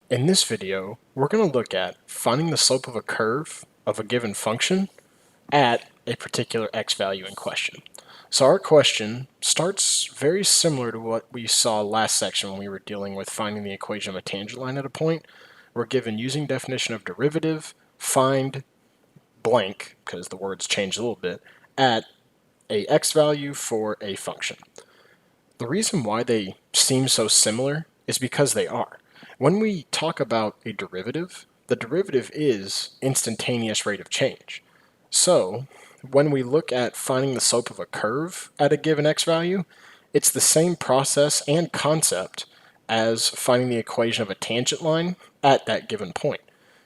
In this video, we're going to look at finding the slope of a curve of a given function at a particular x value in question. So our question starts very similar to what we saw last section when we were dealing with finding the equation of a tangent line at a point. We're given using definition of derivative, find blank, because the words changed a little bit, at a x value for a function. The reason why they seem so similar is because they are. When we talk about a derivative, the derivative is instantaneous rate of change. So when we look at finding the slope of a curve at a given x value, it's the same process and concept as finding the equation of a tangent line at that given point.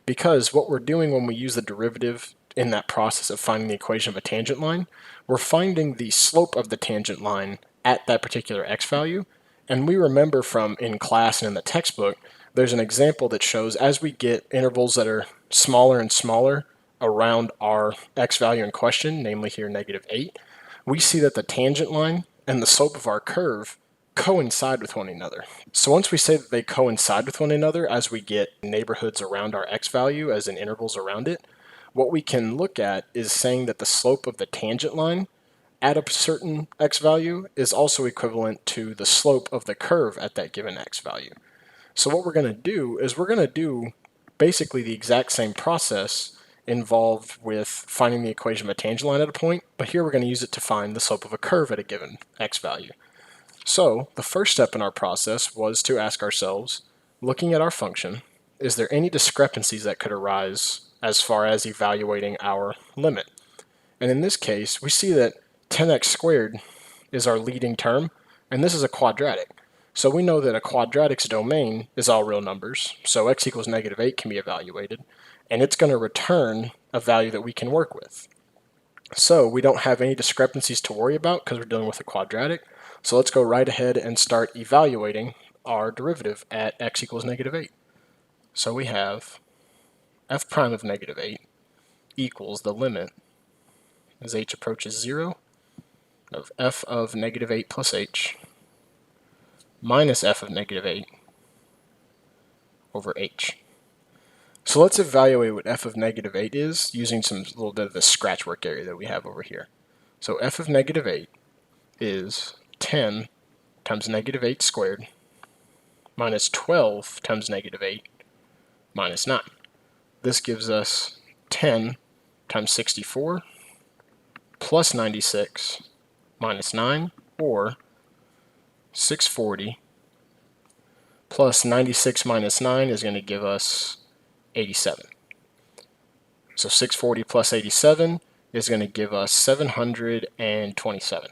Because what we're doing when we use the derivative in that process of finding the equation of a tangent line, we're finding the slope of the tangent line at that particular x value. And we remember from in class and in the textbook, there's an example that shows as we get intervals that are smaller and smaller around our x value in question, namely here -8, we see that the tangent line and the slope of our curve coincide with one another. So once we say that they coincide with one another as we get neighborhoods around our x value as in intervals around it, what we can look at is saying that the slope of the tangent line at a certain x value is also equivalent to the slope of the curve at that given x value. So what we're going to do is we're going to do basically the exact same process involved with finding the equation of a tangent line at a point, but here we're going to use it to find the slope of a curve at a given x value. So the first step in our process was to ask ourselves, looking at our function, is there any discrepancies that could arise as far as evaluating our limit? And in this case, we see that 10x squared is our leading term, and this is a quadratic. So we know that a quadratic's domain is all real numbers, so x equals -8 can be evaluated, and it's going to return a value that we can work with. So we don't have any discrepancies to worry about because we're dealing with a quadratic. So let's go right ahead and start evaluating our derivative at x equals -8. So we have f prime of -8 equals the limit as h approaches 0 of f of -8 plus h minus f of -8 over h. So let's evaluate what f of -8 is using some little bit of the scratch work area that we have over here. So f of -8 is 10 times -8 squared minus 12 times -8 minus 9. This gives us 10 times 64 plus 96 minus 9, or 640 plus 96 minus 9 is going to give us 87. So 640 plus 87 is going to give us 727.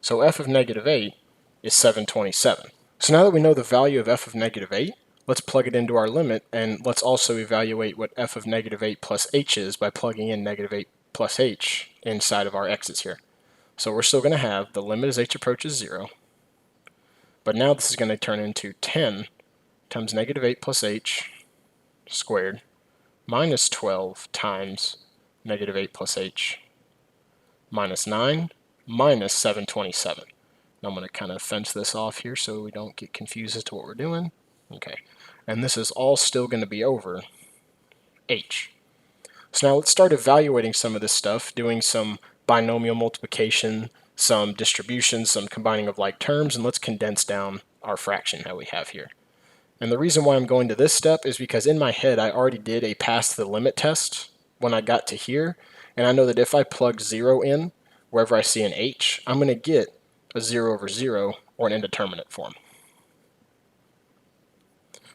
So f of -8 is 727. So now that we know the value of f of -8, let's plug it into our limit, and let's also evaluate what f of -8 plus h is by plugging in -8 plus h inside of our x's here. So we're still going to have the limit as h approaches 0, but now this is going to turn into 10 times -8 plus h squared minus 12 times -8 plus h minus 9 minus 727. Now I'm going to kind of fence this off here so we don't get confused as to what we're doing. Okay, and this is all still going to be over h. So now let's start evaluating some of this stuff, doing some binomial multiplication, some distributions, some combining of like terms, and let's condense down our fraction that we have here. And the reason why I'm going to this step is because in my head I already did a pass the limit test when I got to here, and I know that if I plug 0 in wherever I see an h, I'm going to get a 0 over 0 or an indeterminate form.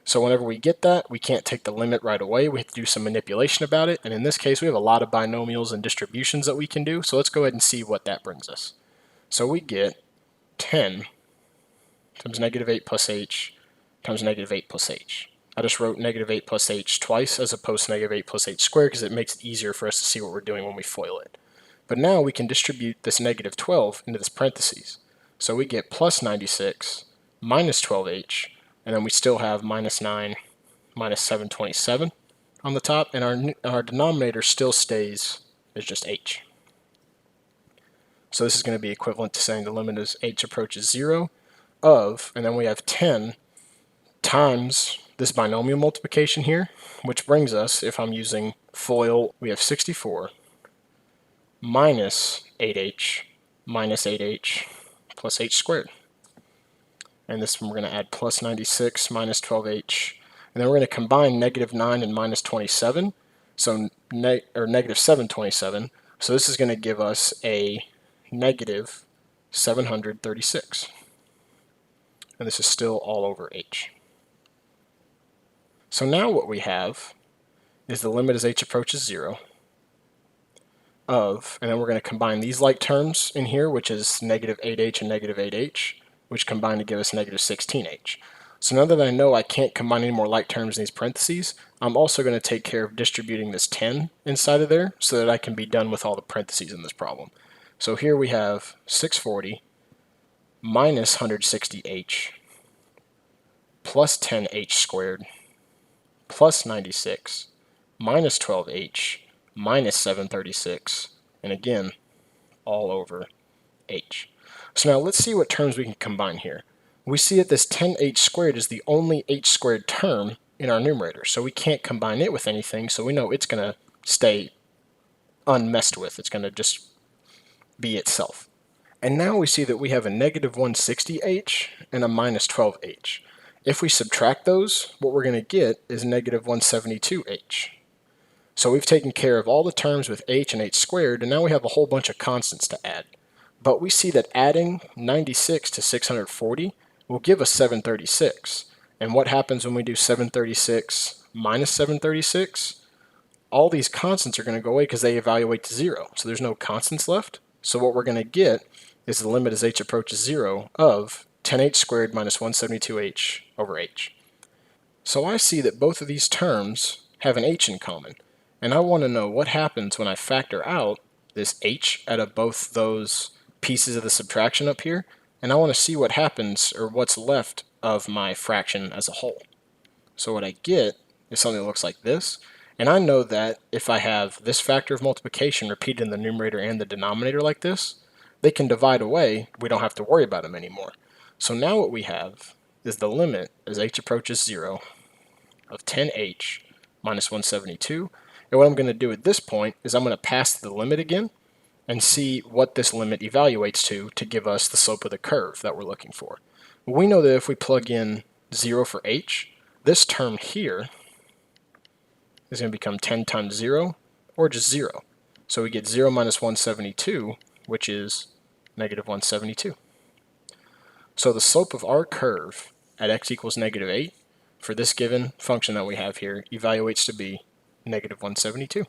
So whenever we get that, we can't take the limit right away. We have to do some manipulation about it. And in this case, we have a lot of binomials and distributions that we can do. So let's go ahead and see what that brings us. So we get 10 times -8 plus h times -8 plus h. I just wrote -8 plus h twice as opposed to -8 plus h squared because it makes it easier for us to see what we're doing when we FOIL it. But now we can distribute this -12 into this parentheses. So we get plus 96 minus 12h, and then we still have minus 9 minus 727 on the top, and our denominator still stays as just h. So this is going to be equivalent to saying the limit as h approaches 0 of, and then we have 10 times this binomial multiplication here, which brings us, if I'm using FOIL, we have 64 minus 8h minus 8h plus h squared. And this one we're going to add plus 96 minus 12h. And then we're going to combine negative 9 and minus 27, so negative 727. So this is going to give us a negative 736. And this is still all over h. So now what we have is the limit as h approaches 0 of, and then we're going to combine these like terms in here, which is negative 8h and negative 8h, which combine to give us negative 16h. So now that I know I can't combine any more like terms in these parentheses, I'm also going to take care of distributing this 10 inside of there so that I can be done with all the parentheses in this problem. So here we have 640 minus 160h plus 10h squared plus 96 minus 12h minus 736, and again, all over h. So now let's see what terms we can combine here. We see that this 10h squared is the only h squared term in our numerator, so we can't combine it with anything, so we know it's going to stay unmessed with. It's going to just be itself. And now we see that we have a negative 160h and a minus 12h. If we subtract those, what we're going to get is negative 172h. So we've taken care of all the terms with h and h squared, and now we have a whole bunch of constants to add. But we see that adding 96 to 640 will give us 736. And what happens when we do 736 minus 736? All these constants are going to go away because they evaluate to 0. So there's no constants left. So what we're going to get is the limit as h approaches 0 of 10h squared minus 172h over h. So I see that both of these terms have an h in common. And I want to know what happens when I factor out this h out of both those pieces of the subtraction up here, and I want to see what happens, or what's left of my fraction as a whole. So what I get is something that looks like this, and I know that if I have this factor of multiplication repeated in the numerator and the denominator like this, they can divide away, we don't have to worry about them anymore. So now what we have is the limit as h approaches 0 of 10h minus 172. And what I'm going to do at this point is I'm going to pass the limit again and see what this limit evaluates to give us the slope of the curve that we're looking for. We know that if we plug in 0 for h, this term here is going to become 10 times 0, or just 0. So we get 0 minus 172, which is negative 172. So the slope of our curve at x equals negative 8 for this given function that we have here evaluates to be negative 172.